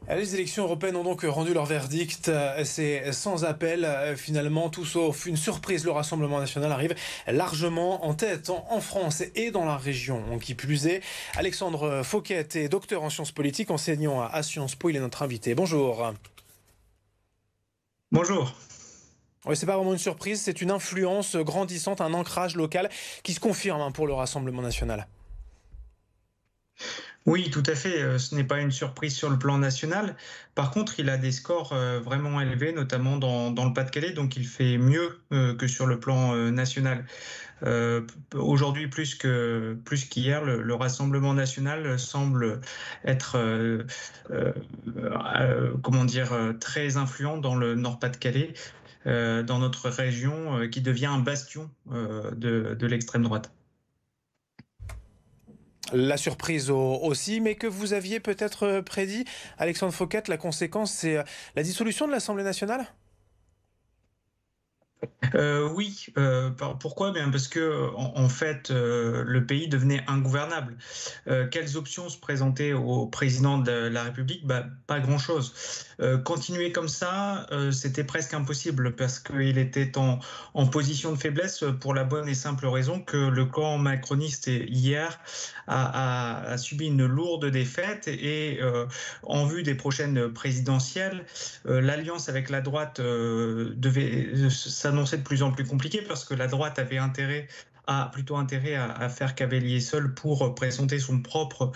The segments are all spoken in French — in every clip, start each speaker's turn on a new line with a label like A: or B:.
A: Les élections européennes ont donc rendu leur verdict. C'est sans appel. Finalement, tout sauf une surprise. Le Rassemblement national arrive largement en tête en France et dans la région. Qui plus est, Alexandre Fauquet est docteur en sciences politiques, enseignant à Sciences Po. Il est notre invité. Bonjour.
B: Bonjour.
A: Oui, c'est pas vraiment une surprise, c'est une influence grandissante, un ancrage local qui se confirme pour le Rassemblement national.
B: Oui, tout à fait. Ce n'est pas une surprise sur le plan national. Par contre, il a des scores vraiment élevés, notamment dans le Pas-de-Calais, donc il fait mieux que sur le plan national. Aujourd'hui, plus qu'hier, le Rassemblement national semble être, comment dire, très influent dans le Nord-Pas-de-Calais, dans notre région, qui devient un bastion de l'extrême droite.
A: La surprise aussi, mais que vous aviez peut-être prédit, Alexandre Fauquet, la conséquence, c'est la dissolution de l'Assemblée nationale.
B: Oui, pourquoi? Bien parce que en fait, le pays devenait ingouvernable. Quelles options se présentaient au président de la République? Bah, pas grand-chose. Continuer comme ça, c'était presque impossible parce qu'il était en position de faiblesse pour la bonne et simple raison que le camp macroniste hier a subi une lourde défaite et en vue des prochaines présidentielles, l'alliance avec la droite devait s'annonçait de plus en plus compliquée parce que la droite avait plutôt intérêt à faire cavalier seul pour présenter son propre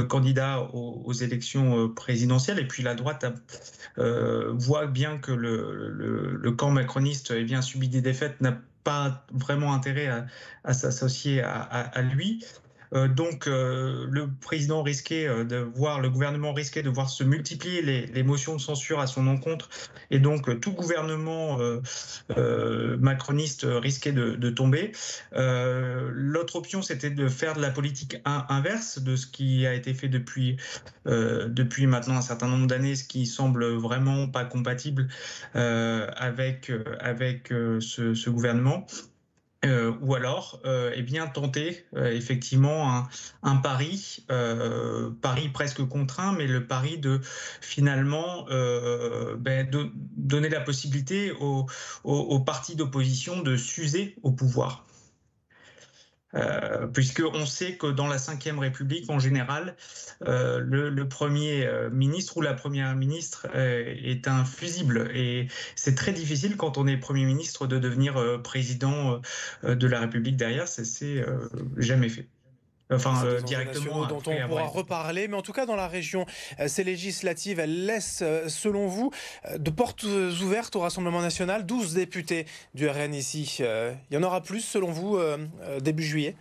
B: candidat aux élections présidentielles. Et puis la droite voit bien que le camp macroniste subit des défaites, n'a pas vraiment intérêt à s'associer à lui. Donc, le président risquait le gouvernement risquait de voir se multiplier les motions de censure à son encontre, et donc tout gouvernement macroniste risquait de tomber. L'autre option, c'était de faire de la politique inverse de ce qui a été fait depuis maintenant un certain nombre d'années, ce qui semble vraiment pas compatible avec ce gouvernement. Ou alors, tenter effectivement un pari presque contraint, mais le pari de finalement donner la possibilité aux partis d'opposition de s'user au pouvoir. Puisqu'on sait que dans la Ve République, en général, le Premier ministre ou la Première ministre est un fusible. Et c'est très difficile, quand on est Premier ministre, de devenir président de la République derrière. C'est jamais fait. Enfin,
A: C'est des enjeux
B: directement
A: nationaux dont
B: après
A: on
B: avoir
A: pourra
B: été.
A: reparler, mais en tout cas dans la région, ces législatives, elles laissent, selon vous, de portes ouvertes au Rassemblement national. 12 députés du RN ici. Il y en aura plus, selon vous, début juillet?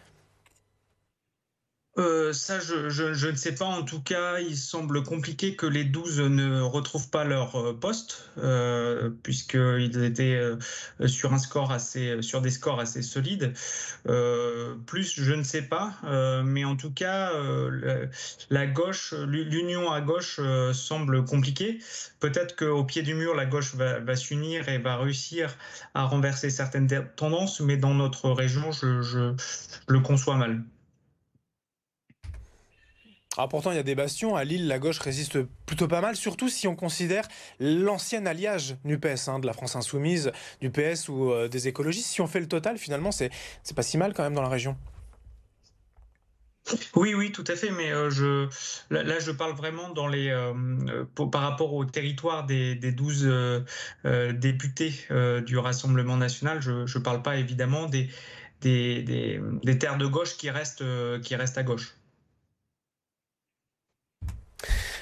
B: Ça, je ne sais pas. En tout cas, il semble compliqué que les 12 ne retrouvent pas leur poste, puisqu'ils étaient sur des scores assez solides. Plus, je ne sais pas, mais en tout cas, la gauche, l'union à gauche semble compliquée. Peut-être qu'au pied du mur, la gauche va s'unir et va réussir à renverser certaines tendances, mais dans notre région, je le conçois mal.
A: Alors pourtant, il y a des bastions. À Lille, la gauche résiste plutôt pas mal, surtout si on considère l'ancien alliage NUPES, de la France Insoumise, du PS ou des écologistes. Si on fait le total, finalement, c'est pas si mal quand même dans la région.
B: Oui, oui, tout à fait, mais là, je parle vraiment par rapport au territoire des 12 députés du Rassemblement national. Je ne parle pas évidemment des terres de gauche qui restent à gauche.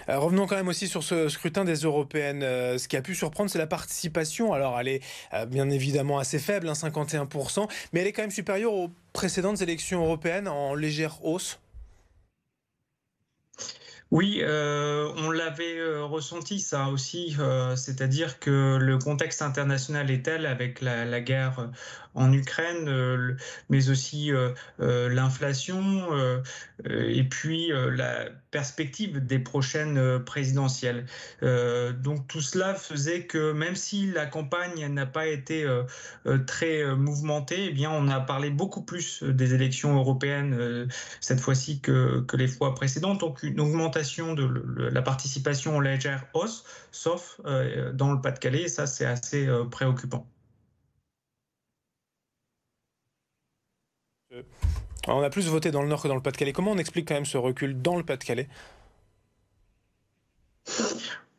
A: Revenons quand même aussi sur ce scrutin des européennes. Ce qui a pu surprendre, c'est la participation. Alors, elle est bien évidemment assez faible, 51%, mais elle est quand même supérieure aux précédentes élections européennes, en légère hausse.
B: Oui, on l'avait ressenti ça aussi, c'est-à-dire que le contexte international est tel, avec la guerre en Ukraine, mais aussi l'inflation, et puis perspective des prochaines présidentielles. Donc tout cela faisait que même si la campagne n'a pas été très mouvementée, eh bien on a parlé beaucoup plus des élections européennes cette fois-ci que les fois précédentes. Donc une augmentation de la participation en légère hausse, sauf dans le Pas-de-Calais, et ça c'est assez préoccupant.
A: On a plus voté dans le Nord que dans le Pas-de-Calais. Comment on explique quand même ce recul dans le Pas-de-Calais ?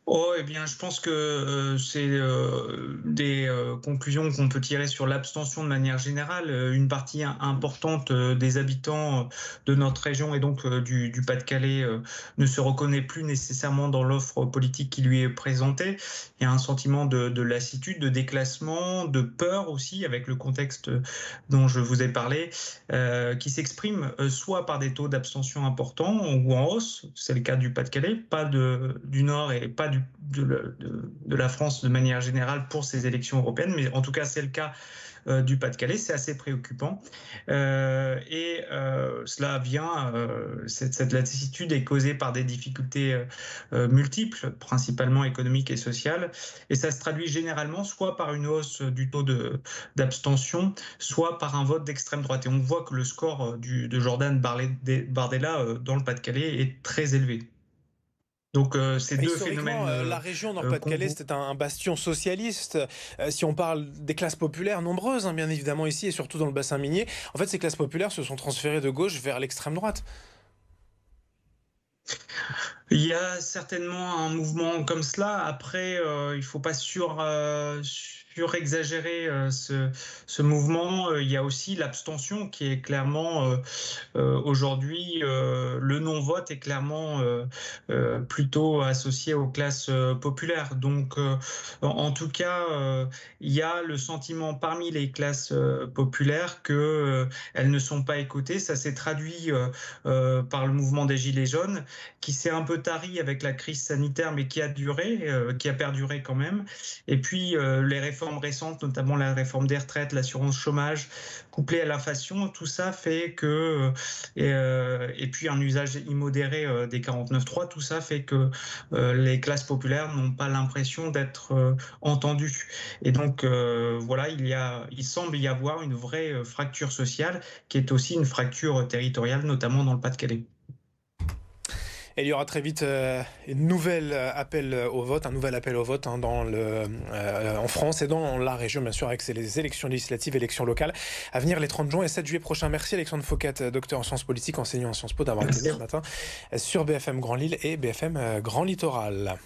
B: Oh, eh bien, je pense que c'est des conclusions qu'on peut tirer sur l'abstention de manière générale. Une partie importante des habitants de notre région et donc du Pas-de-Calais ne se reconnaît plus nécessairement dans l'offre politique qui lui est présentée. Il y a un sentiment de lassitude, de déclassement, de peur aussi, avec le contexte dont je vous ai parlé, qui s'exprime soit par des taux d'abstention importants ou en hausse, c'est le cas du Pas-de-Calais, pas du Nord et pas de la France de manière générale pour ces élections européennes, mais en tout cas c'est le cas du Pas-de-Calais, c'est assez préoccupant. Cela vient, cette lassitude est causée par des difficultés multiples, principalement économiques et sociales, et ça se traduit généralement soit par une hausse du taux d'abstention, soit par un vote d'extrême droite. Et on voit que le score de Jordan Bardella dans le Pas-de-Calais est très élevé. Donc ces deux
A: historiquement,
B: phénomènes
A: la région Nord-Pas-de-Calais, c'était un bastion socialiste. Si on parle des classes populaires, nombreuses, bien évidemment ici, et surtout dans le bassin minier, en fait, ces classes populaires se sont transférées de gauche vers l'extrême droite.
B: Il y a certainement un mouvement comme cela. Après, il ne faut pas surexagérer ce mouvement. Il y a aussi l'abstention qui est clairement aujourd'hui, le non-vote est clairement plutôt associé aux classes populaires. Donc, en tout cas, il y a le sentiment parmi les classes populaires qu'elles ne sont pas écoutées. Ça s'est traduit par le mouvement des Gilets jaunes, qui s'est un peu tari avec la crise sanitaire, mais qui a perduré quand même. Et puis, les réformes récentes, notamment la réforme des retraites, l'assurance chômage, couplée à l'inflation, tout ça fait que, et puis un usage immodéré des 49.3, tout ça fait que les classes populaires n'ont pas l'impression d'être entendues. Et donc, voilà, il semble y avoir une vraie fracture sociale, qui est aussi une fracture territoriale, notamment dans le Pas-de-Calais.
A: Et il y aura très vite un nouvel appel au vote en France et dans la région, bien sûr, avec les élections législatives, élections locales à venir les 30 juin et 7 juillet prochains. Merci Alexandre Fouquet, docteur en sciences politiques, enseignant à Sciences Po, d'avoir été ce matin sur BFM Grand Lille et BFM Grand Littoral.